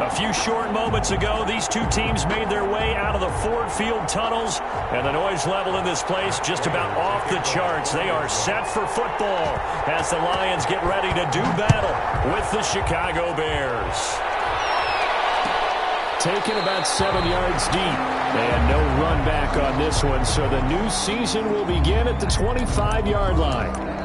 A few short moments ago, these two teams made their way out of the Ford Field tunnels, and the noise level in this place just about off the charts. They are set for football as the Lions get ready to do battle with the Chicago Bears. Taken about 7 yards deep, and no run back on this one, so the new season will begin at the 25-yard line.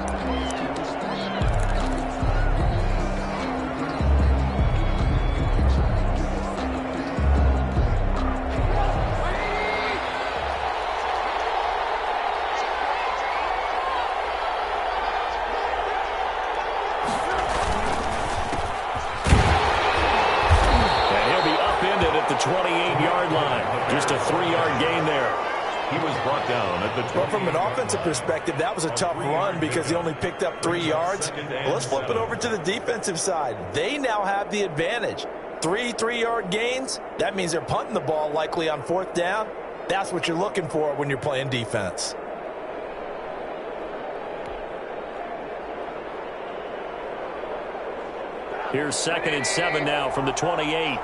The 28-yard line. Just a 3-yard gain there. He was brought down at the 20. Well, from an offensive perspective, that was a tough run because he only picked up 3 yards. Well, let's flip it over to the defensive side. They now have the advantage. 3-3-yard gains. That means they're punting the ball likely on 4th down. That's what you're looking for when you're playing defense. Here's 2nd and 7 now from the 28.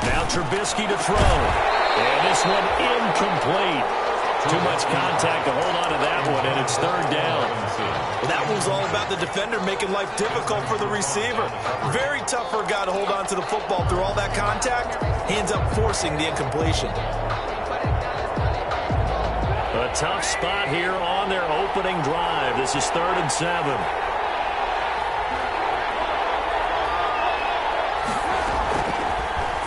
Now Trubisky to throw. And this one incomplete. Too much contact to hold on to that one, and it's 3rd down. Well, that one's all about the defender making life difficult for the receiver. Very tough for a guy to hold on to the football through all that contact. He ends up forcing the incompletion. A tough spot here on their opening drive. This is 3rd and 7.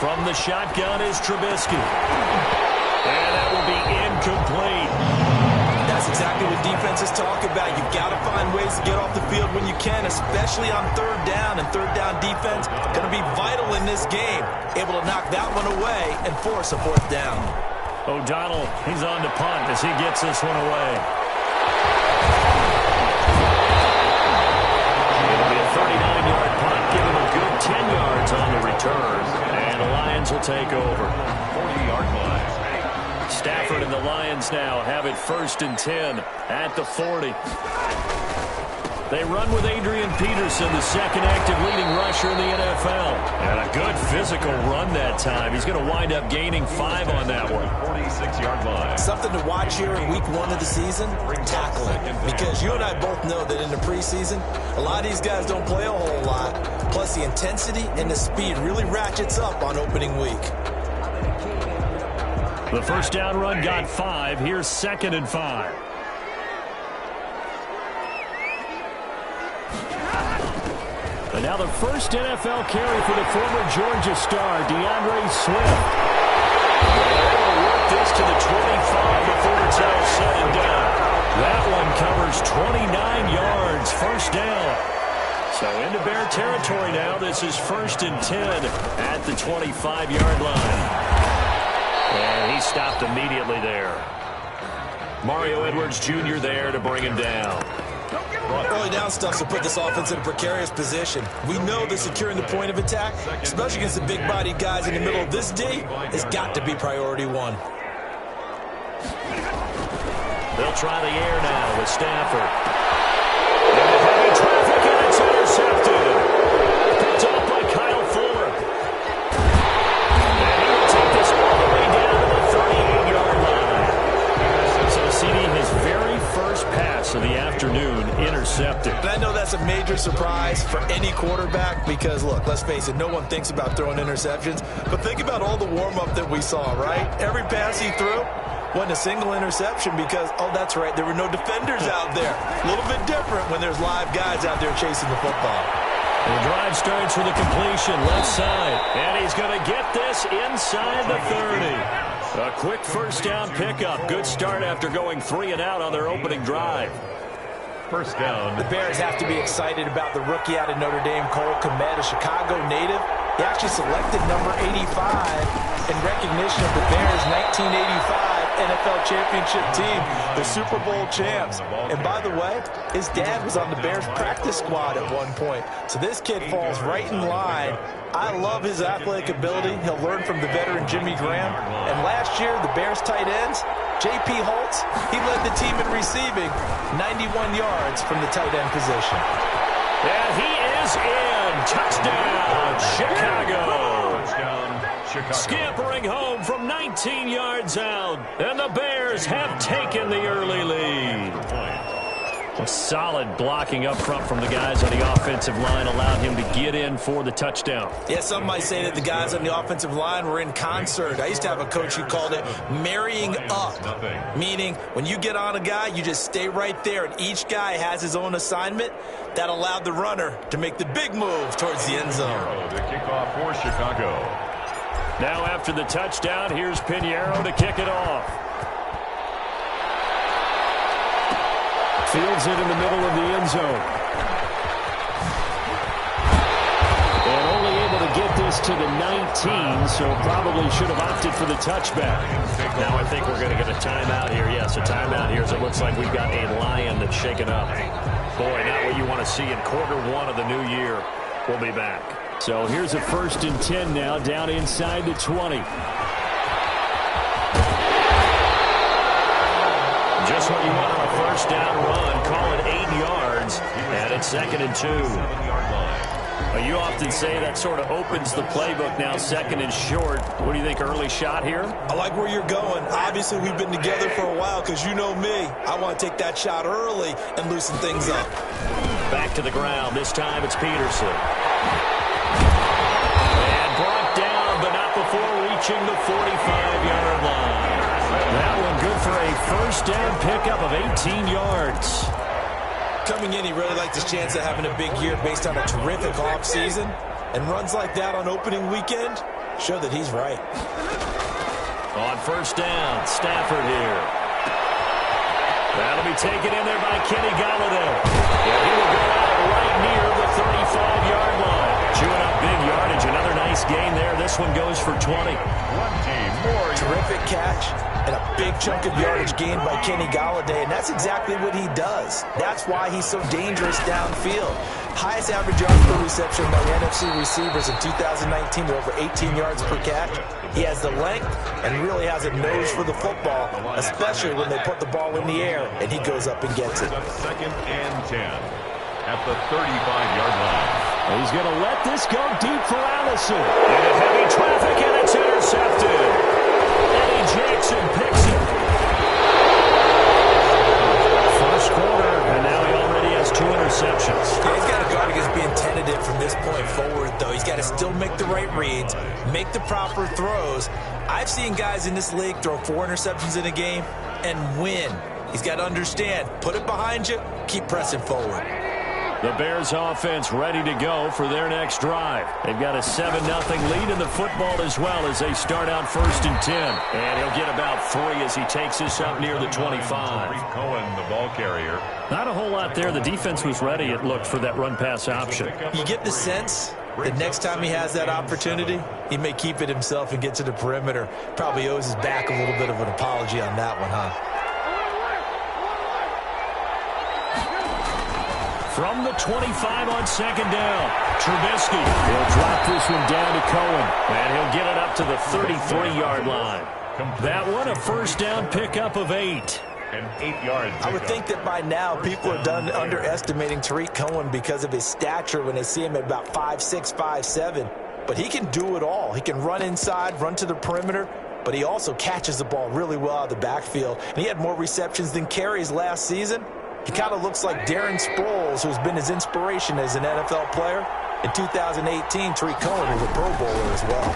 From the shotgun is Trubisky. And that will be incomplete. That's exactly what defenses talk about. You've got to find ways to get off the field when you can, especially on 3rd down. And 3rd down defense going to be vital in this game. Able to knock that one away and force a 4th down. O'Donnell, he's on to punt as he gets this one away. It'll be a 39-yard punt, give him a good 10 yards on the return. The Lions will take over. 40-yard line. Stafford and the Lions now have it 1st and 10 at the 40. They run with Adrian Peterson, the 2nd active leading rusher in the NFL. And a good physical run that time. He's going to wind up gaining 5 on that one. 46-yard line. Something to watch here in week 1 of the season, tackling. Because you and I both know that in the preseason, a lot of these guys don't play a whole lot. Plus, the intensity and the speed really ratchets up on opening week. The 1st down run got 5. Here's 2nd and 5. And now the first NFL carry for the former Georgia star, DeAndre Swift. They're able to work this to the 25 before it's all said and done. That one covers 29 yards, 1st down. So into Bear territory now. This is 1st and 10 at the 25-yard line. And he stopped immediately there. Mario Edwards Jr. there to bring him down. Early down stuff will put this offense in a precarious position. We know that securing the point of attack, especially against the big-bodied guys in the middle of this D, has got to be priority 1. They'll try the air now with Stafford. And heavy traffic, and it's intercepted. Picked off by Kyle Fuller. And he will take this all the way down to the 38-yard line. So CD, his very first pass of the afternoon intercepted. And I know that's a major surprise for any quarterback because, look, let's face it, no one thinks about throwing interceptions. But think about all the warm-up that we saw, right? Every pass he threw wasn't a single interception because, oh, that's right, there were no defenders out there. A little bit different when there's live guys out there chasing the football. The drive starts with a completion left side, and he's going to get this inside the 30. A quick 1st down pickup. Good start after going 3 and out on their opening drive. 1st down. The Bears have to be excited about the rookie out of Notre Dame, Cole Kmet, a Chicago native. He actually selected number 85 in recognition of the Bears' 1985 NFL championship team, the Super Bowl champs. And by the way, his dad was on the Bears practice squad at one point. So this kid falls right in line. I love his athletic ability. He'll learn from the veteran Jimmy Graham. And last year, the Bears tight ends, J.P. Holtz, he led the team in receiving, 91 yards from the tight end position. And he is in. Touchdown, Chicago. Touchdown, Chicago. Scampering home from 19 yards out. And the Bears have taken the early lead. A solid blocking up front from the guys on the offensive line allowed him to get in for the touchdown. Yeah, some might say that the guys on the offensive line were in concert. I used to have a coach who called it marrying up, meaning when you get on a guy, you just stay right there, and each guy has his own assignment. That allowed the runner to make the big move towards the end zone. The kickoff for Chicago. Now after the touchdown, here's Pinheiro to kick it off. Fields it in the middle of the end zone. And only able to get this to the 19, so probably should have opted for the touchback. Now I think we're going to get a timeout here. Yes, a timeout here as it looks like we've got a Lion that's shaken up. Boy, not what you want to see in quarter one of the new year. We'll be back. So here's a 1st and 10 now, down inside the 20. Just what you want on a first down run. Call it 8 yards, and it's 2nd and 2. 7-yard line. Well, you often say that sort of opens the playbook now, 2nd and short. What do you think, early shot here? I like where you're going. Obviously, we've been together for a while because you know me. I want to take that shot early and loosen things up. Back to the ground. This time it's Peterson. And brought down, but not before reaching the 45-yard line. That one good for a first down pickup of 18 yards. Coming in, he really liked his chance of having a big year based on a terrific offseason. And runs like that on opening weekend show that he's right. On first down, Stafford here. That'll be taken in there by Kenny Golladay. Yeah, he will go out right near the 35-yard line. Chewing up big yardage. Another nice gain there. This one goes for 20. 20 more. Terrific catch and a big chunk of yardage gained by Kenny Golladay, and that's exactly what he does. That's why he's so dangerous downfield. Highest average yards per reception among NFC receivers in 2019 to over 18 yards per catch. He has the length and really has a nose for the football, especially when they put the ball in the air and he goes up and gets it. 2nd and 10 at the 35-yard line. He's going to let this go deep for Allison. Into heavy traffic, and it's intercepted. Eddie Jackson picks it. First quarter, and now he already has 2 interceptions. Yeah, he's got to guard against being tentative from this point forward, though. He's got to still make the right reads, make the proper throws. I've seen guys in this league throw 4 interceptions in a game and win. He's got to understand, put it behind you, keep pressing forward. The Bears offense ready to go for their next drive. They've got a 7-0 lead in the football as well as they start out 1st and 10. And he'll get about 3 as he takes this up near the 25. Tariq Cohen, the ball carrier. Not a whole lot there. The defense was ready, it looked, for that run-pass option. You get the sense that next time he has that opportunity, he may keep it himself and get to the perimeter. Probably owes his back a little bit of an apology on that one, huh? From the 25 on 2nd down, Trubisky. He'll drop this one down to Cohen, and he'll get it up to the 33-yard line. That one, a first down pickup of 8. And 8 yards. I would think that by now people are done underestimating Tariq Cohen because of his stature when they see him at about 5'6", 5'7". But he can do it all. He can run inside, run to the perimeter, but he also catches the ball really well out of the backfield. And he had more receptions than carries last season. He kind of looks like Darren Sproles, who's been his inspiration as an NFL player. In 2018, Tariq Cohen was a Pro Bowler as well.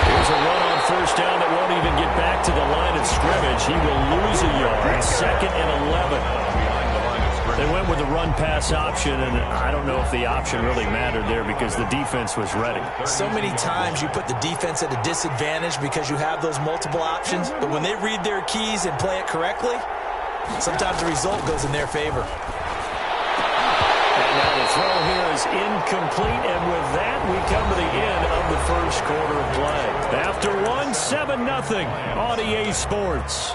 Here's a run on first down that won't even get back to the line of scrimmage. He will lose a yard. 2nd and 11. They went with the run-pass option, and I don't know if the option really mattered there because the defense was ready. So many times you put the defense at a disadvantage because you have those multiple options, but when they read their keys and play it correctly, sometimes the result goes in their favor. And now the throw here is incomplete, and with that, we come to the end of the first quarter of play. After one, 7-0 on EA Sports.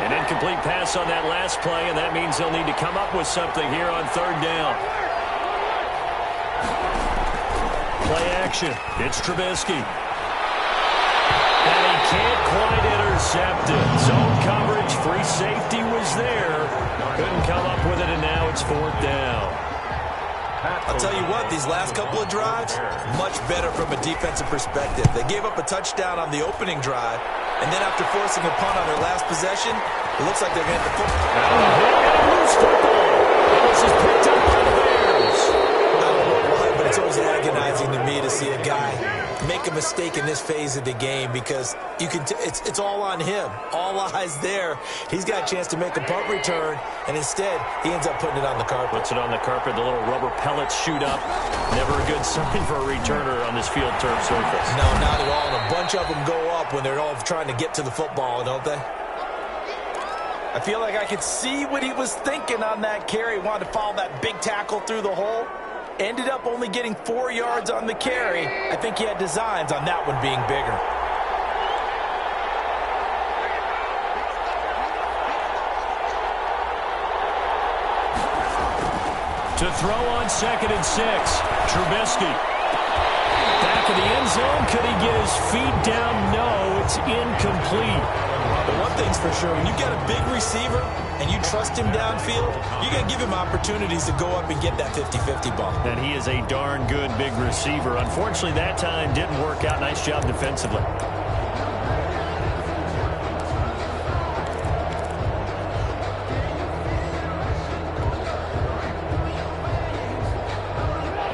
An incomplete pass on that last play, and that means they'll need to come up with something here on 3rd down. Play action. It's Trubisky. can't quite intercept it. Zone coverage, free safety was there. Couldn't come up with it, and now it's 4th down. I'll tell you what, these last couple of drives, much better from a defensive perspective. They gave up a touchdown on the opening drive, and then after forcing a punt on their last possession, it looks like they're going to hit the football. Loose football. And this is picked up by the Bears. I don't know why, but it's always agonizing to me to see a guy make a mistake in this phase of the game because you can it's all on him. All eyes there. He's got a chance to make a punt return, and instead he ends up putting it on the carpet. Puts it on the carpet. The little rubber pellets shoot up. Never a good sign for a returner on this field turf surface. No, not at all. And a bunch of them go up when they're all trying to get to the football, don't they? I feel like I could see what he was thinking on that carry. Wanted to follow that big tackle through the hole. Ended up only getting 4 yards on the carry. I think he had designs on that one being bigger. To throw on 2nd and 6. Trubisky. Back of the end zone. Could he get his feet down? No, it's incomplete. But one thing's for sure, when you've got a big receiver and you trust him downfield, you're going to give him opportunities to go up and get that 50-50 ball. And he is a darn good big receiver. Unfortunately, that time didn't work out. Nice job defensively.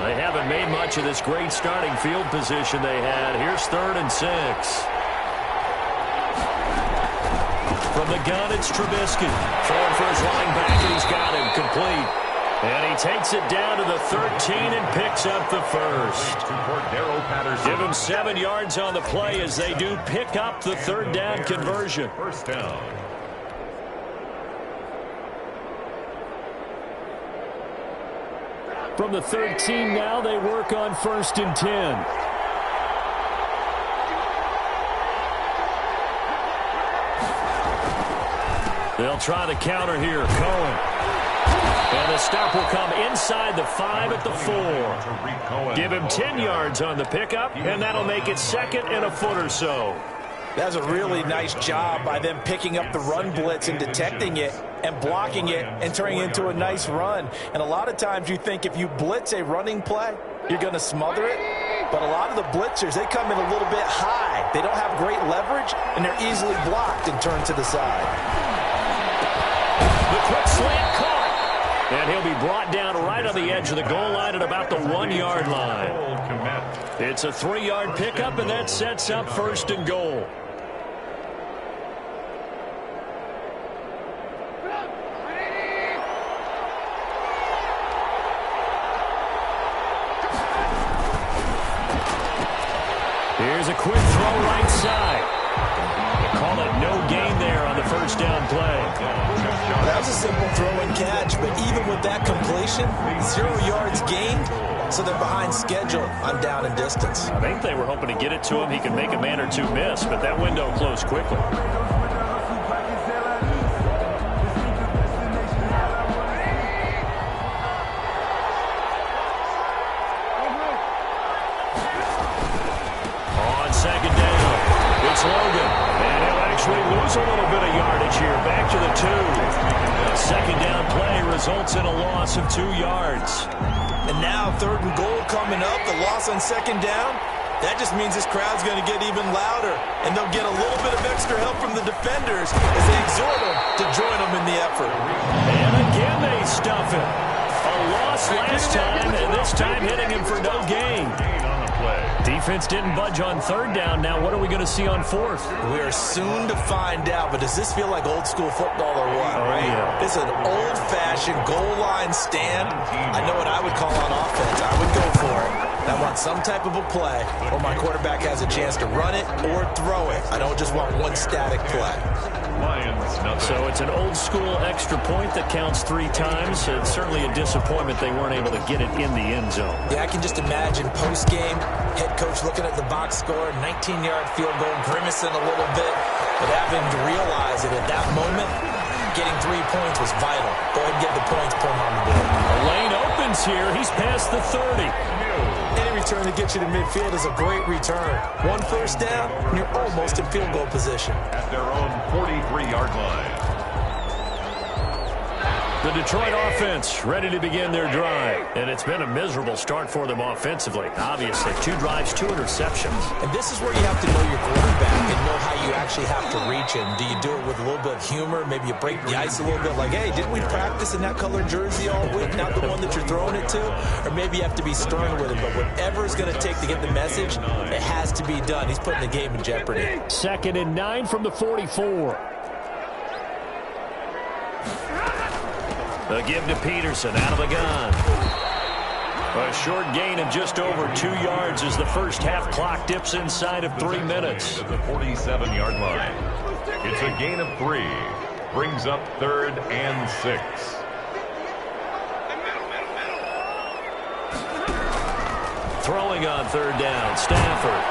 They haven't made much of this great starting field position they had. Here's 3rd and 6. From the gun, it's Trubisky. Throwing for his line back, and he's got him complete. And he takes it down to the 13 and picks up the first. Give him 7 yards on the play as they do pick up the 3rd down conversion. 1st down. From the 13 now, they work on 1st and 10. They'll try the counter here. Cohen. And the stop will come inside the 5 at the 4. Give him 10 yards on the pickup, and that'll make it 2nd and a foot or so. That's a really nice job by them picking up the run blitz and detecting it and blocking it and turning it into a nice run. And a lot of times you think if you blitz a running play, you're going to smother it. But a lot of the blitzers, they come in a little bit high. They don't have great leverage, and they're easily blocked and turned to the side. The quick slant caught. And he'll be brought down right on the edge of the goal line at about the 1-yard line. It's a 3-yard pickup, and that sets up 1st and goal. Here's a quick throw right side. They call it no gain there on the 1st down play. That was a simple throw and catch, but even with that completion, 0 yards gained, so they're behind schedule on down and distance. I think they were hoping to get it to him. He could make a man or two miss, but that window closed quickly. On 2nd down, it's Logan. And he'll actually lose a little bit of yardage here. Back to the 2. 2nd down play results in a loss of 2 yards. And now 3rd and goal coming up. The loss on 2nd down. That just means this crowd's going to get even louder. And they'll get a little bit of extra help from the defenders as they exhort them to join them in the effort. And again they stuff him. A loss last time, and this time hitting him for no gain. Defense didn't budge on 3rd down. Now what are we going to see on 4th? We are soon to find out, but does this feel like old school football or what? Oh, right? Yeah. This is an old-fashioned goal line stand. I know what I would call on offense. I would go for it. I want some type of a play where my quarterback has a chance to run it or throw it. I don't just want one static play. So it's an old-school extra point that counts 3 times. It's certainly a disappointment they weren't able to get it in the end zone. Yeah, I can just imagine post-game, head coach looking at the box score, 19-yard field goal, grimacing a little bit, but having to realize that at that moment, getting 3 points was vital. Go ahead and get the points, put them on the board. A lane opens here. He's past the 30. And he return to get you to midfield is a great return. One first down, and you're almost in field goal position. At their own 43-yard line. The Detroit offense ready to begin their drive. And it's been a miserable start for them offensively. Obviously, 2 drives, 2 interceptions. And this is where you have to know your quarterback and know how you actually have to reach him. Do you do it with a little bit of humor? Maybe you break the ice a little bit like, hey, didn't we practice in that colored jersey all week? Not the one that you're throwing it to? Or maybe you have to be stern with him. But whatever it's going to take to get the message, it has to be done. He's putting the game in jeopardy. 2nd and 9 from the 44. A give to Peterson out of the gun. A short gain of just over 2 yards as the first half clock dips inside of 3 minutes. At the 47-yard line. It's a gain of 3. Brings up 3rd and 6. Throwing on 3rd down, Stafford.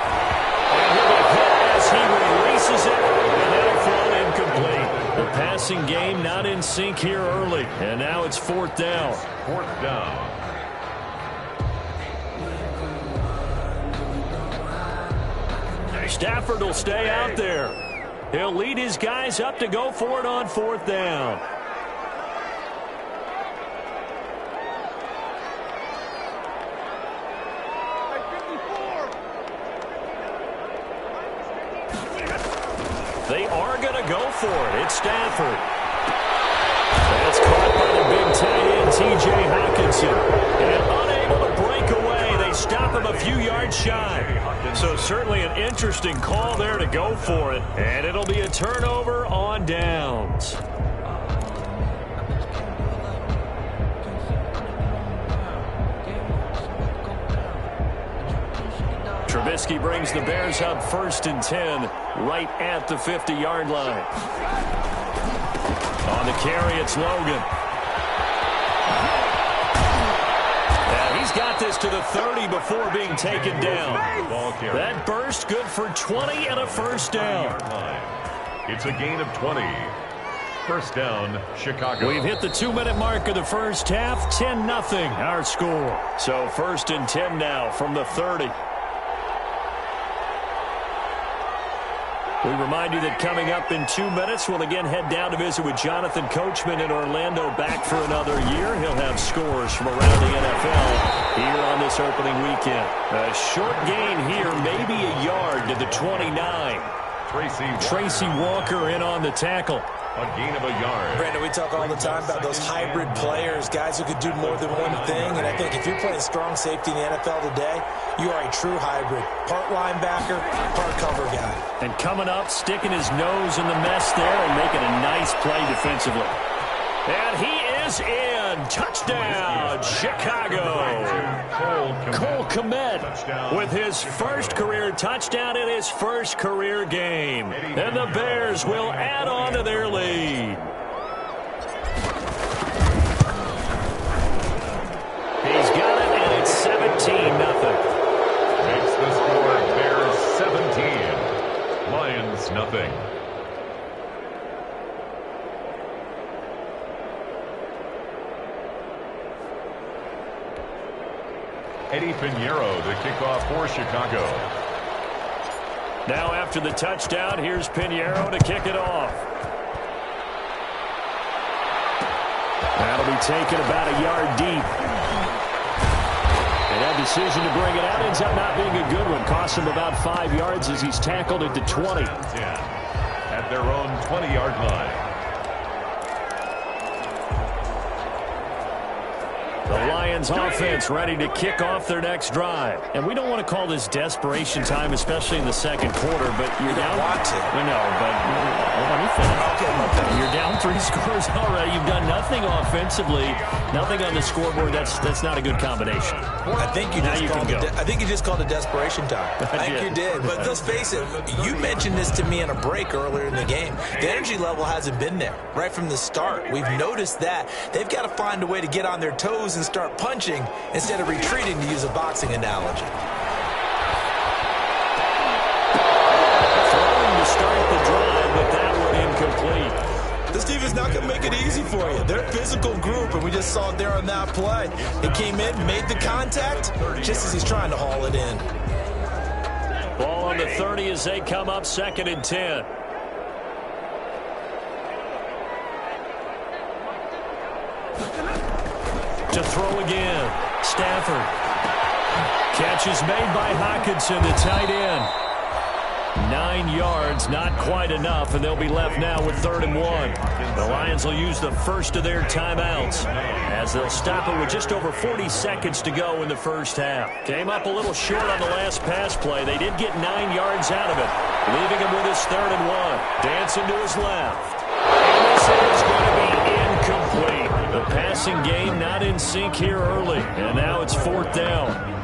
And with a hit as he releases it, and that'll fall incomplete. The passing game not in sync here early, and now it's 4th down. 4th down. Stafford will stay out there. He'll lead his guys up to go for it on 4th down. They are going to go for it. It's Stafford. That's caught by the big tight end, T.J. Hockenson. And unable to break away. They stop him a few yards shy. So certainly an interesting call there to go for it. And it'll be a turnover on downs. Trubisky brings the Bears up 1st and 10, right at the 50-yard line. On the carry, it's Logan. And he's got this to the 30 before being taken down. That burst good for 20 and a first down. It's a gain of 20. First down, Chicago. We've hit the 2-minute mark of the first half. 10-0 our score. So 1st and 10 now from the 30. We remind you that coming up in 2 minutes, we'll again head down to visit with Jonathan Coachman in Orlando, back for another year. He'll have scores from around the NFL here on this opening weekend. A short gain here, maybe a yard to the 29. Tracy Walker in on the tackle. A gain of a yard. Brandon, we talk all the time about those hybrid players, guys who could do more than one thing. And I think if you're playing strong safety in the NFL today, you are a true hybrid. Part linebacker, part cover guy. And coming up, sticking his nose in the mess there and making a nice play defensively. And he is in. Touchdown, Chicago. Cole Kmet with his first career touchdown in his first career game. And the Bears will add on to their lead. He's got it, and it's 17-0. Makes the score Bears 17. Lions nothing. Eddie Pinheiro to kick off for Chicago. Now after the touchdown, here's Pinheiro to kick it off. That'll be taken about a yard deep. And that decision to bring it out ends up not being a good one. Costs him about 5 yards as he's tackled at the 20. 10 at their own 20-yard line. The Lions offense ready to kick off their next drive. And we don't want to call this desperation time, especially in the second quarter, but you're down. Want to. No, but let me finish. Okay. You're down 3 scores already. You've done nothing offensively, nothing on the scoreboard. That's not a good combination. I think you just called it desperation time. I think you did. But let's face it, you mentioned this to me in a break earlier in the game. The energy level hasn't been there right from the start. We've noticed that. They've got to find a way to get on their toes and start punching instead of retreating, to use a boxing analogy. Throwing to start the drive, but that one incomplete. This defense not going to make it easy for you. They're a physical group, and we just saw it there on that play. He came in, made the contact, just as he's trying to haul it in. Ball on the 30 as they come up 2nd and 10. To throw again. Stafford. Catch is made by Hockenson, the tight end. 9 yards, not quite enough, and they'll be left now with 3rd and 1. The Lions will use the first of their timeouts as they'll stop it with just over 40 seconds to go in the first half. Came up a little short on the last pass play. They did get 9 yards out of it, leaving him with his 3rd and 1. Dancing to his left. And this is going to be incomplete. The passing game not in sync here early, and now it's 4th down.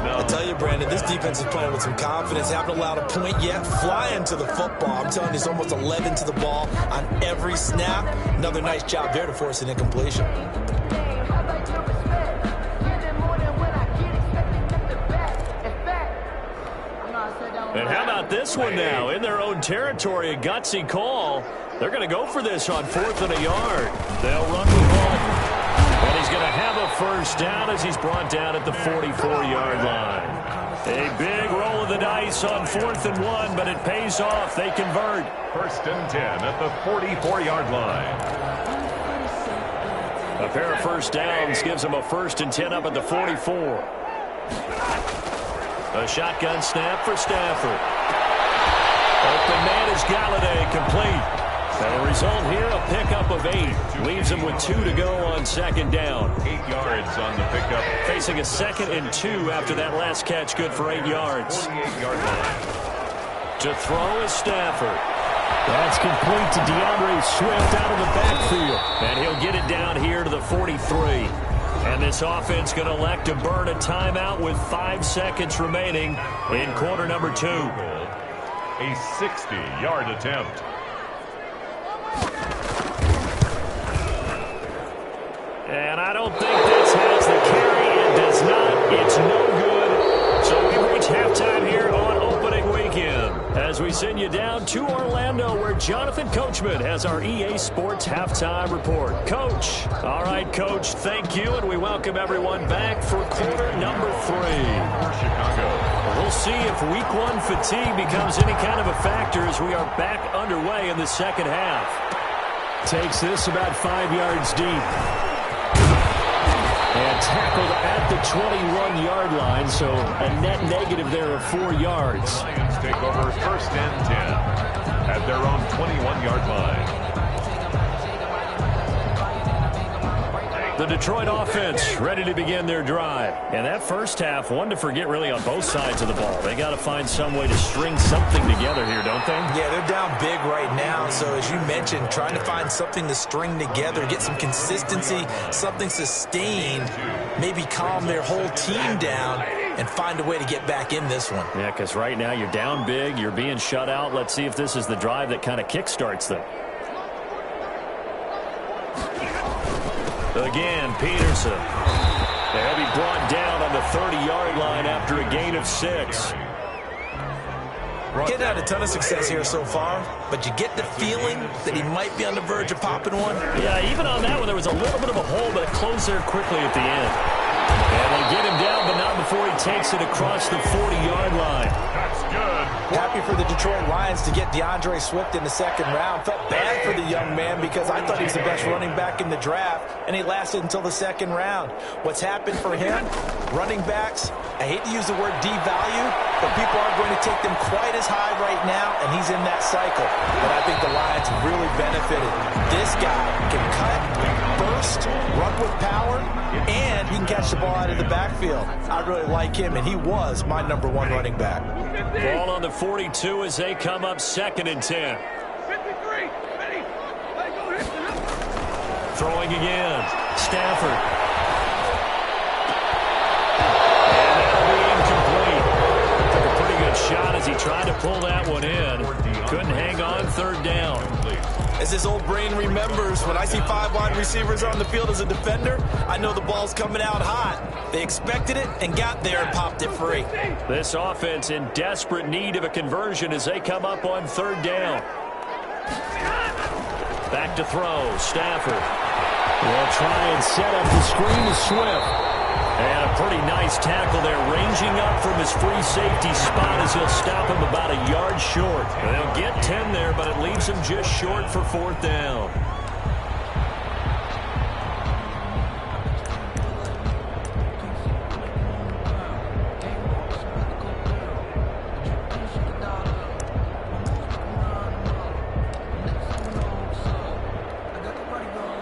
I tell you, Brandon, this defense is playing with some confidence. Haven't allowed a point yet. Flying to the football. I'm telling you, it's almost 11 to the ball on every snap. Another nice job there to force an incompletion. And how about this one now? In their own territory, a gutsy call. They're going to go for this on 4th and a yard. They'll run the ball. And he's going to have a first down as he's brought down at the 44-yard line. A big roll of the dice on 4th and 1, but it pays off. They convert. 1st and 10 at the 44-yard line. A pair of first downs gives them a 1st and 10 up at the 44. A shotgun snap for Stafford. Open man is Galladay, complete. And the result here, a pickup of 8. Leaves him with 2 to go on 2nd down. 8 yards on the pickup. Facing a 2nd and 2 after that last catch, good for 8 yards. 48-yard line. To throw is Stafford. That's complete to DeAndre Swift out of the backfield. And he'll get it down here to the 43. And this offense going to elect to burn a timeout with 5 seconds remaining in quarter number 2. A 60-yard attempt. And I don't think this has the carry. It does not. It's no good. So we reach halftime here on opening weekend as we send you down to Orlando where Jonathan Coachman has our EA Sports halftime report. Coach. All right, Coach, thank you, and we welcome everyone back for quarter number 3. Chicago. We'll see if week 1 fatigue becomes any kind of a factor as we are back underway in the second half. Takes this about 5 yards deep. And tackled at the 21-yard line, so a net negative there of 4 yards. Lions take over 1st and 10 at their own 21-yard line. The Detroit offense ready to begin their drive. And that first half, one to forget really on both sides of the ball. They got to find some way to string something together here, don't they? Yeah, they're down big right now. So as you mentioned, trying to find something to string together, get some consistency, something sustained, maybe calm their whole team down and find a way to get back in this one. Yeah, because right now you're down big, you're being shut out. Let's see if this is the drive that kind of kickstarts them. Again, Peterson. They'll be brought down on the 30-yard line after a gain of 6. Getting had a ton of success here so far, but you get the feeling that he might be on the verge of popping one. Yeah, even on that one, there was a little bit of a hole, but it closed there quickly at the end. And they get him down, but not before he takes it across the 40-yard line. That's good. Happy for the Detroit Lions to get DeAndre Swift in the 2nd round. Felt bad for the young man because I thought he was the best running back in the draft, and he lasted until the 2nd round. What's happened for him? Running backs, I hate to use the word devalue, but people aren't going to take them quite as high right now, and he's in that cycle. But I think the Lions really benefited. This guy can cut, burst, run with power, and he can catch the ball out of the backfield. I really like him, and he was my number 1 running back. Ball on the 42 as they come up 2nd and 10. Throwing again. Stafford. And that'll be incomplete. Took a pretty good shot as he tried to pull that one in. Couldn't hang on 3rd down. As this old brain remembers, when I see 5 wide receivers on the field as a defender, I know the ball's coming out hot. They expected it and got there and popped it free. This offense in desperate need of a conversion as they come up on 3rd down. Back to throw. Stafford. They'll try and set up the screen to Swift. And a pretty nice tackle there, ranging up from his free safety spot as he'll stop him about a yard short. They'll get 10 there, but it leaves him just short for 4th down.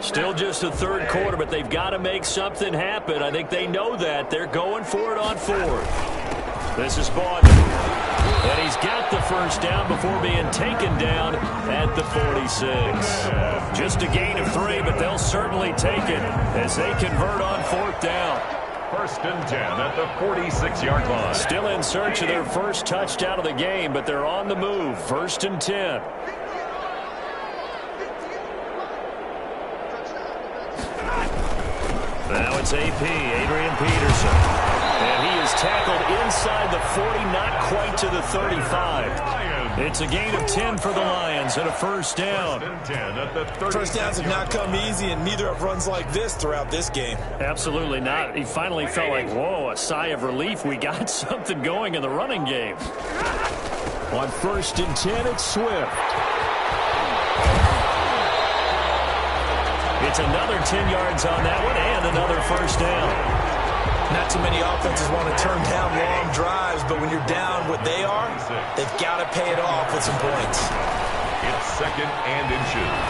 Still just the third quarter, but they've got to make something happen. I think they know that. They're going for it on 4th. This is Bond. And he's got the first down before being taken down at the 46. Just a gain of 3, but they'll certainly take it as they convert on 4th down. 1st and 10 at the 46-yard line. Still in search of their first touchdown of the game, but they're on the move. 1st and 10. Now it's AP, Adrian Peterson. And he is tackled inside the 40, not quite to the 35. It's a gain of 10 for the Lions and a first down. 1st and 10 at the 30. First downs have not come easy, and neither have runs like this throughout this game. Absolutely not. He finally felt like, whoa, a sigh of relief. We got something going in the running game. On 1st and 10, it's Swift. It's another 10 yards on that one and another first down. Not too many offenses want to turn down long drives, but when you're down what they are, they've got to pay it off with some points. It's 2nd and inches.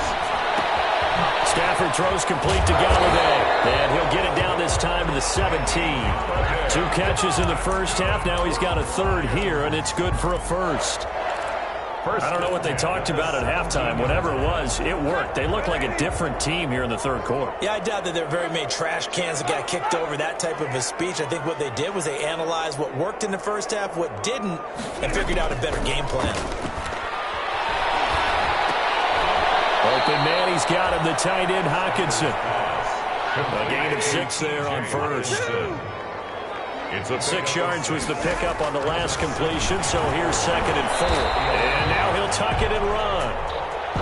Stafford throws complete to Galladay, and he'll get it down this time to the 17. 2 catches in the first half. Now he's got a 3rd here, and it's good for a first. I don't know what they talked about at halftime. Whatever it was, it worked. They look like a different team here in the 3rd quarter. Yeah, I doubt that there are very many trash cans that got kicked over, that type of a speech. I think what they did was they analyzed what worked in the first half, what didn't, and figured out a better game plan. Open man, he's got him, the tight end, Hockenson. A gain of 6 there on first. 6 yards was the pickup on the last completion, so here's 2nd and 4. And now he'll tuck it and run.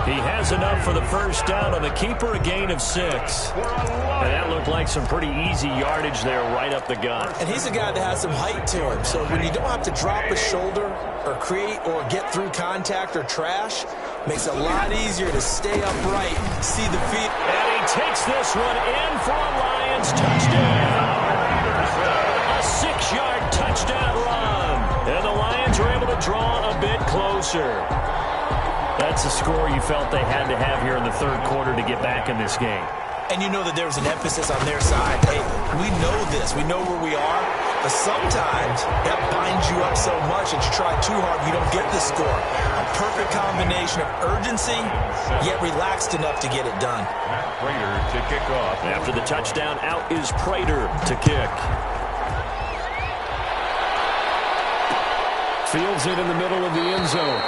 He has enough for the first down on the keeper, a gain of 6. And that looked like some pretty easy yardage there right up the gut. And he's a guy that has some height to him, so when you don't have to drop a shoulder or create or get through contact or trash, makes it a lot easier to stay upright, see the feet. And he takes this one in for a Lions touchdown. A 6-yard touchdown run. And the Lions are able to draw a bit closer. That's a score you felt they had to have here in the 3rd quarter to get back in this game. And you know that there's an emphasis on their side. Hey, we know this. We know where we are. But sometimes that binds you up so much that you try too hard, you don't get the score. A perfect combination of urgency, yet relaxed enough to get it done. Prater to kick off. After the touchdown, out is Prater to kick. Fields it in the middle of the end zone.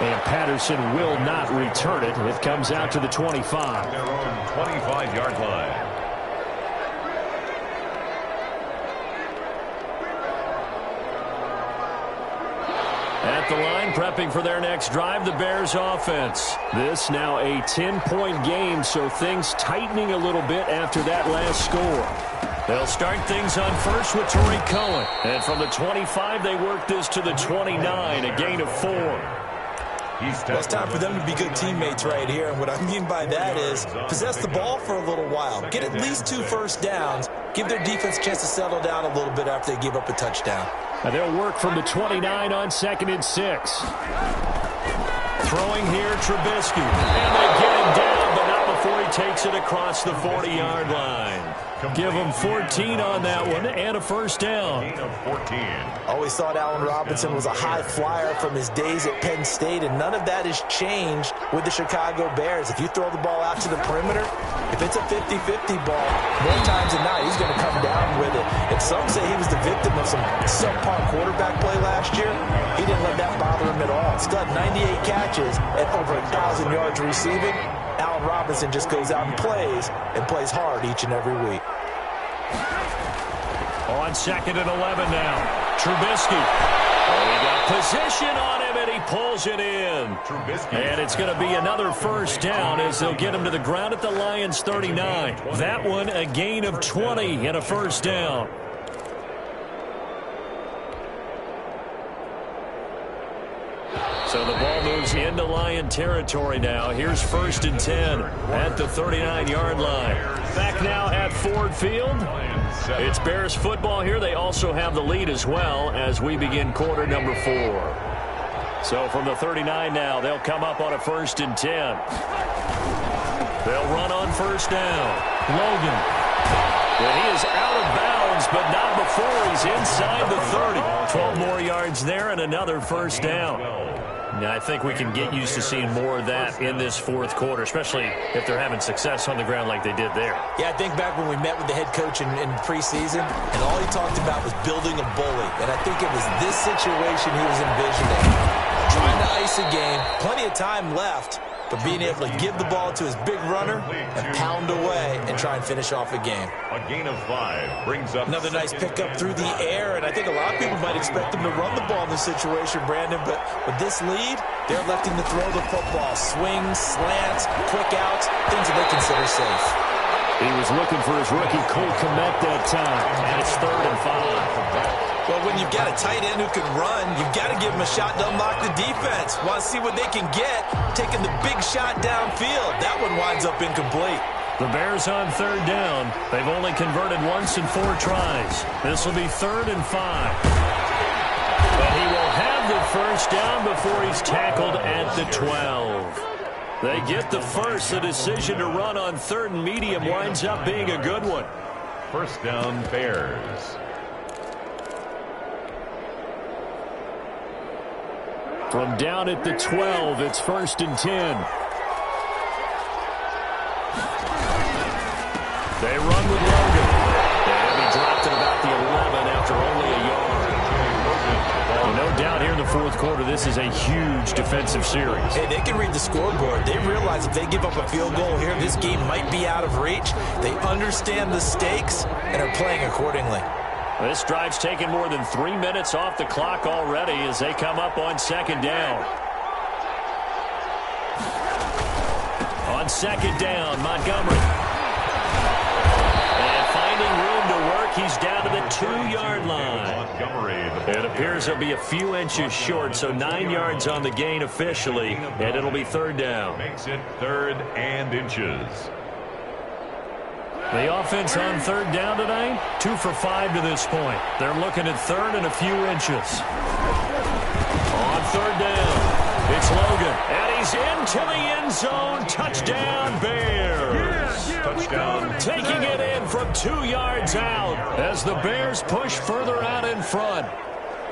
And Patterson will not return it. It comes out to the 25. Their own 25-yard line. At the line, prepping for their next drive, the Bears offense. This now a 10-point game, so things tightening a little bit after that last score. They'll start things on first with Tariq Cohen. And from the 25, they work this to the 29, a gain of 4. Well, it's time for them to be good teammates right here. And what I mean by that is possess the ball for a little while. Get at least 2 first downs. Give their defense a chance to settle down a little bit after they give up a touchdown. And they'll work from the 29 on 2nd and 6. Throwing here, Trubisky. And they get him down, but not before he takes it across the 40-yard line. Give him 14 on that one and a first down. Gain of 14. Always thought Allen Robinson was a high flyer from his days at Penn State, and none of that has changed with the Chicago Bears. If you throw the ball out to the perimeter, if it's a 50-50 ball, more times than not, he's going to come down with it. And some say he was the victim of some subpar quarterback play last year. He didn't let that bother him at all. Still had 98 catches and over 1,000 yards receiving. Allen Robinson just goes out and plays hard each and every week. On 2nd and 11 now. Trubisky. Oh, he got Position on him, and he pulls it in. And it's going to be another first down as they'll get him to the ground at the Lions' 39. That one a gain of 20 and a first down. So the ball moves into Lion territory now. Here's 1st and 10 at the 39-yard line. Back now at Ford Field. It's Bears football here. They also have the lead as well as we begin quarter number 4. So from the 39 now, they'll come up on a 1st and 10. They'll run on first down. Logan. And he is out of bounds, but not before he's inside the 30. 12 more yards there and another first down. Now, I think we can get used to seeing more of that in this 4th quarter, especially if they're having success on the ground like they did there. Yeah, I think back when we met with the head coach in preseason, and all he talked about was building a bully. And I think it was this situation he was envisioning. Trying to ice a game, plenty of time left, but being able to give the ball to his big runner and pound away and try and finish off a game. A gain of 5 brings up another nice pickup through the air, and I think a lot of people might expect him to run the ball in this situation, Brandon, but with this lead, they're electing to throw the football. Swings, slants, quick outs, things that they consider safe. He was looking for his rookie Cole Kmet that time, and it's 3rd and 5. Well, when you've got a tight end who can run, you've got to give him a shot to unlock the defense. Want to see what they can get, taking the big shot downfield. That one winds up incomplete. The Bears on 3rd down. They've only converted once in 4 tries. This will be 3rd and 5. But he will have the first down before he's tackled at the 12. They get the first. The decision to run on 3rd and medium winds up being a good one. First down, Bears. From down at the 12, it's 1st and 10. They run with Logan. And he dropped it about the 11 after only a yard. Well, no doubt here in the 4th quarter, this is a huge defensive series. Hey, they can read the scoreboard. They realize if they give up a field goal here, this game might be out of reach. They understand the stakes and are playing accordingly. This drive's taken more than 3 minutes off the clock already as they come up on 2nd down. On 2nd down, Montgomery. And finding room to work, he's down to the 2-yard line. It appears he'll be a few inches short, so 9 yards on the gain officially, and it'll be 3rd down. Makes it 3rd and inches. The offense on 3rd down tonight, 2 for 5 to this point. They're looking at 3rd and a few inches. On 3rd down, it's Logan, and he's into the end zone. Touchdown, Bears. Touchdown. Taking it in from 2 yards out as the Bears push further out in front.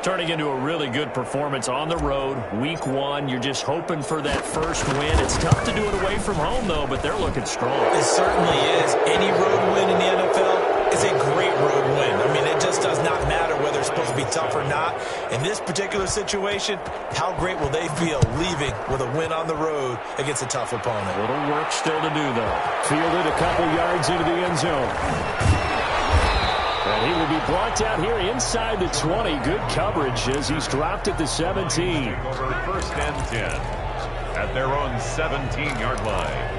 Turning into a really good performance on the road. Week 1, you're just hoping for that first win. It's tough to do it away from home, though, but they're looking strong. It certainly is. Any road win in the NFL is a great road win. I mean, it just does not matter whether it's supposed to be tough or not. In this particular situation, how great will they feel leaving with a win on the road against a tough opponent? A little work still to do, though. Fielded a couple yards into the end zone. And he will be brought down here inside the 20. Good coverage as he's dropped at the 17. Over 1st and 10 at their own 17-yard line.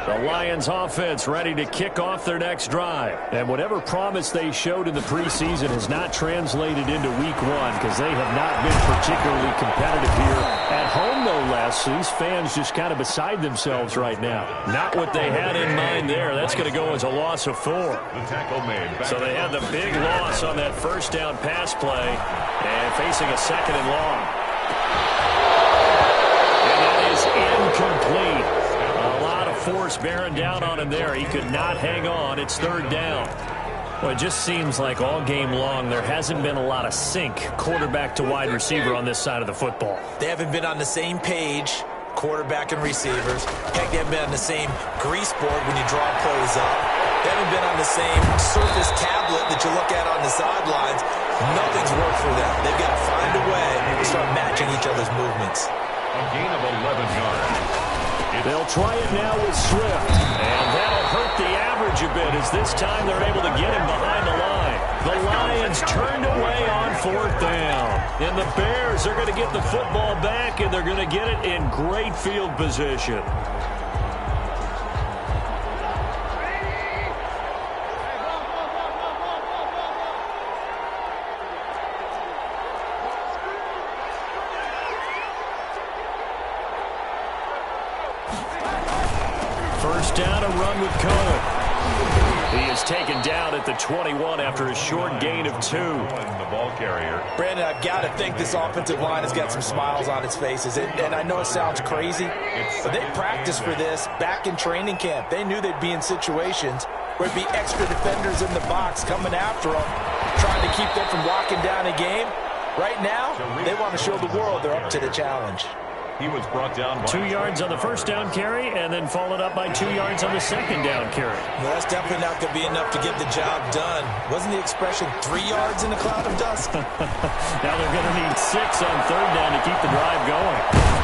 The Lions offense ready to kick off their next drive. And whatever promise they showed in the preseason has not translated into week 1 because they have not been particularly competitive here at home, no less. So these fans just kind of beside themselves right now. Not what they had in mind there. That's going to go as a loss of 4. The tackle made. So they had the big loss on that first down pass play and facing a 2nd and long. And that is incomplete. A lot of force bearing down on him there. He could not hang on. It's 3rd down. Well, it just seems like all game long there hasn't been a lot of sync quarterback to wide receiver on this side of the football. They haven't been on the same page, quarterback and receivers. Heck, they haven't been on the same grease board when you draw plays up. They haven't been on the same surface tablet that you look at on the sidelines. Nothing's worked for them. They've got to find a way to start matching each other's movements. A gain of 11 yards. They'll try it now with Swift, and that'll hurt the average a bit as this time they're able to get him behind the line. The Lions turned away on 4th down. And the Bears are going to get the football back, and they're going to get it in great field position. First down, a run with Cohen. He is taken down at the 21 after a short gain of 2. The ball carrier. Brandon, I've got to think this offensive line has got some smiles on its faces. And I know it sounds crazy, but they practiced for this back in training camp. They knew they'd be in situations where it'd be extra defenders in the box coming after them, trying to keep them from locking down a game. Right now, they want to show the world they're up to the challenge. He was brought down by 2 yards on the first down carry, and then followed up by 2 yards on the second down carry. Well, that's definitely not going to be enough to get the job done. Wasn't the expression 3 yards in a cloud of dust? Now they're going to need 6 on 3rd down to keep the drive going.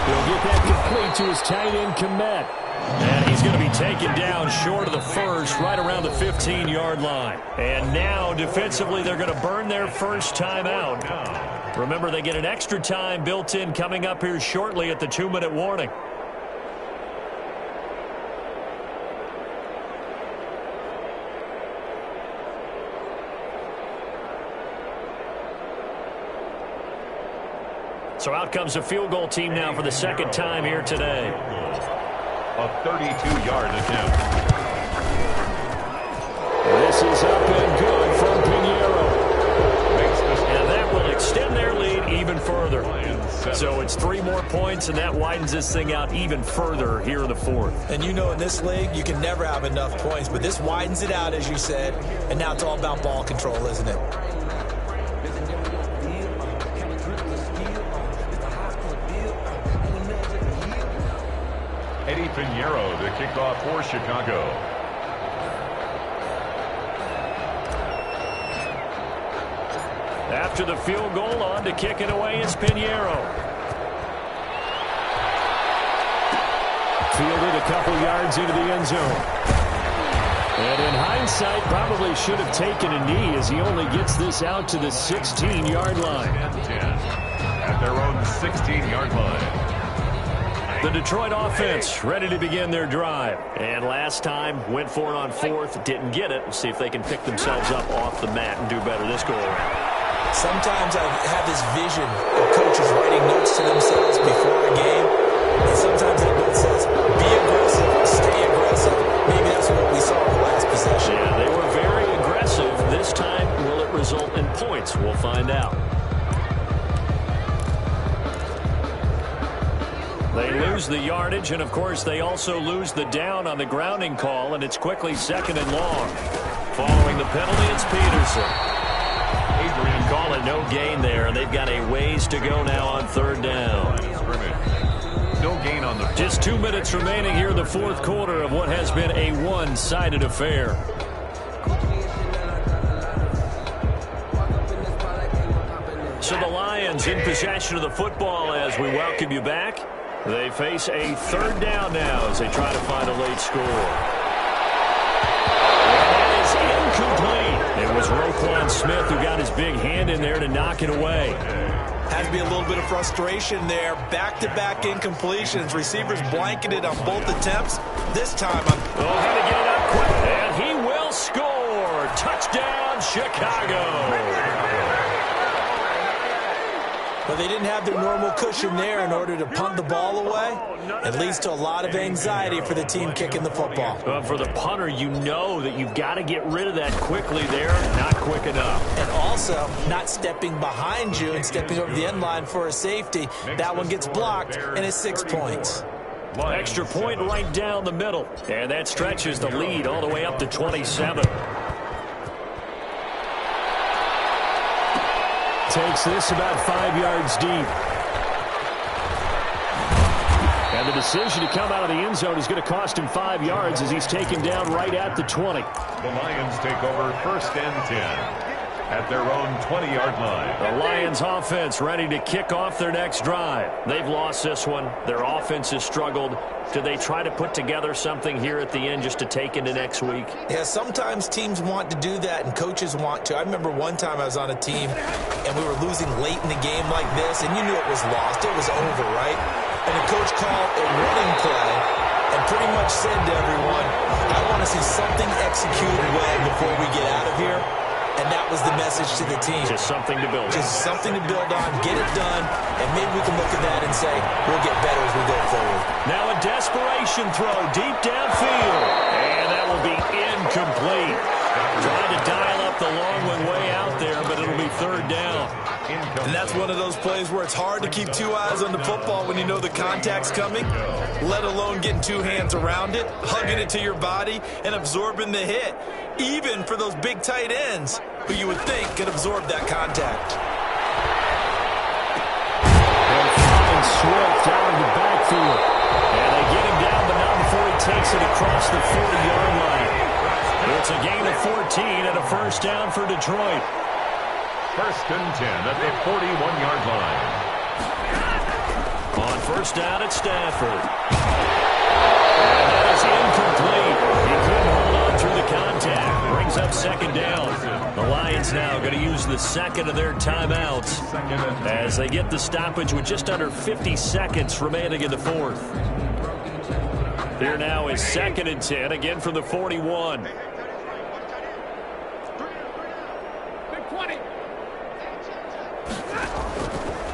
He'll get that complete to his tight end, Kmet. And he's going to be taken down short of the first, right around the 15-yard line. And now, defensively, they're going to burn their first timeout. Remember, they get an extra time built in coming up here shortly at the 2-minute warning. So out comes a field goal team now for the second time here today. A 32-yard attempt. This is up and good from Pinheiro. And that will extend their lead even further. So it's 3 more points, and that widens this thing out even further here in the 4th. And you know in this league, you can never have enough points, but this widens it out, as you said, and now it's all about ball control, isn't it? Eddie Pinheiro to kick off for Chicago. After the field goal, on to kick it away is Pinheiro. Fielded a couple yards into the end zone. And in hindsight, probably should have taken a knee as he only gets this out to the 16-yard line. 10 at their own 16-yard line. The Detroit offense ready to begin their drive. And last time, went for it on 4th, didn't get it. We'll see if they can pick themselves up off the mat and do better this go-around. Sometimes I have this vision of coaches writing notes to themselves before a game. And sometimes that note says, be aggressive, stay aggressive. Maybe that's what we saw in the last possession. Yeah, they were very aggressive. This time, will it result in points? We'll find out. They lose the yardage, and of course they also lose the down on the grounding call, and it's quickly 2nd and long. Following the penalty, it's Peterson. Adrian call it no gain there, and they've got a ways to go now on 3rd down. No gain on the Just 2 minutes remaining here in the 4th quarter of what has been a one-sided affair. So the Lions in possession of the football as we welcome you back. They face a 3rd down now as they try to find a late score. And that is incomplete. It was Roquan Smith who got his big hand in there to knock it away. Had to be a little bit of frustration there. Back-to-back incompletions. Receivers blanketed on both attempps. This time, had to get it up quick. And he will score. Touchdown, Chicago. But they didn't have their normal cushion there in order to punt the ball away. It leads to a lot of anxiety for the team kicking the football. For the punter, you know that you've got to get rid of that quickly there. Not quick enough. And also, not stepping behind you and stepping over the end line for a safety. That one gets blocked, and it's 6 points. Extra point right down the middle. And that stretches the lead all the way up to 27. Takes this about 5 yards deep. And the decision to come out of the end zone is going to cost him 5 yards as he's taken down right at the 20. The Lions take over 1st and 10 at their own 20-yard line. The Lions offense ready to kick off their next drive. They've lost this one. Their offense has struggled. Do they try to put together something here at the end just to take into next week? Yeah, sometimes teams want to do that and coaches want to. I remember one time I was on a team and we were losing late in the game like this, and you knew it was lost. It was over, right? And the coach called a running play and pretty much said to everyone, I want to see something executed well before we get out of here. And that was the message to the team. Just something to build on. Just something to build on, get it done, and maybe we can look at that and say, we'll get better as we go forward. Now a desperation throw deep downfield. And that will be incomplete. Trying to dial up the long one way out there, but it'll be third down. And that's one of those plays where it's hard to keep two eyes on the football when you know the contact's coming, let alone getting two hands around it, hugging it to your body, and absorbing the hit, even for those big tight ends who you would think could absorb that contact. And find Swift out of the backfield. And they get him down, but not before he takes it across the 40-yard line. It's a gain of 14 and a first down for Detroit. First and 10 at the 41-yard line. On first down at Stafford. And that is incomplete. He couldn't hold on through the contact. Brings up second down. The Lions now going to use the second of their timeouts as they get the stoppage with just under 50 seconds remaining in the fourth. Here now is second and 10, again from the 41.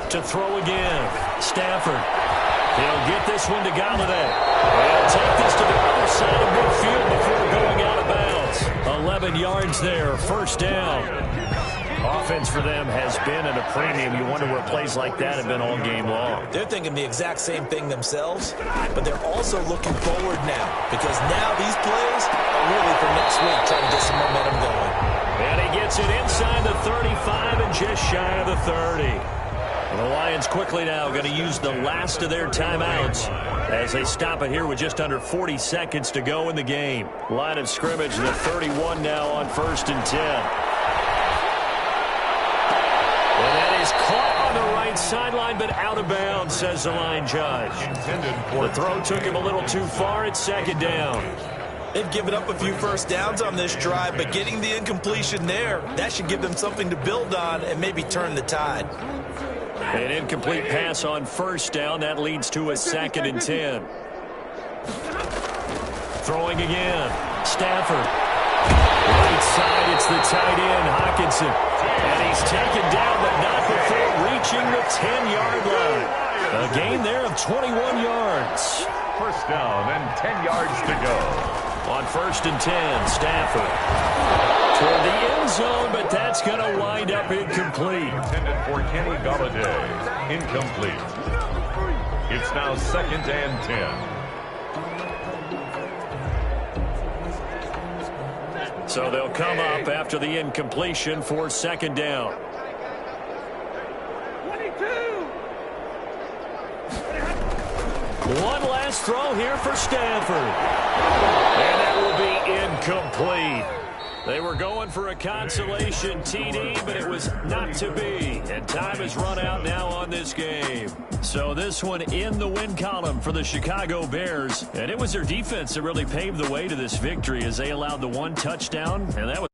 To throw again. Stafford. He'll get this one to Galladay. He'll take this to the other side of midfield before going out of bounds. 11 yards there. First down. Offense for them has been at a premium. You wonder where plays like that have been all game long. They're thinking the exact same thing themselves, but they're also looking forward now because now these plays are really for next week, trying to get some momentum going. And he gets it inside the 35 and just shy of the 30. The Lions quickly now going to use the last of their timeouts as they stop it here with just under 40 seconds to go in the game. Line of scrimmage, the 31 now on first and 10. And that is caught on the right sideline, but out of bounds, says the line judge. The throw took him a little too far at second down. They've given up a few first downs on this drive, but getting the incompletion there, that should give them something to build on and maybe turn the tide. An incomplete pass on first down. That leads to a second and 10. Throwing again. Stafford. Right side, it's the tight end, Hockenson. And he's taken down, but not before reaching the 10-yard line. A gain there of 21 yards. First down and 10 yards to go. On first and 10, Stafford. Toward the end zone, but that's going to wind up incomplete. Intended for Kenny Galladay. Incomplete. It's now second and 10. So they'll come up after the incompletion for second down. 22. One last throw here for Stafford. And that will be incomplete. They were going for a consolation TD, but it was not to be. And time has run out now on this game. So this one in the win column for the Chicago Bears. And it was their defense that really paved the way to this victory as they allowed the one touchdown. And that was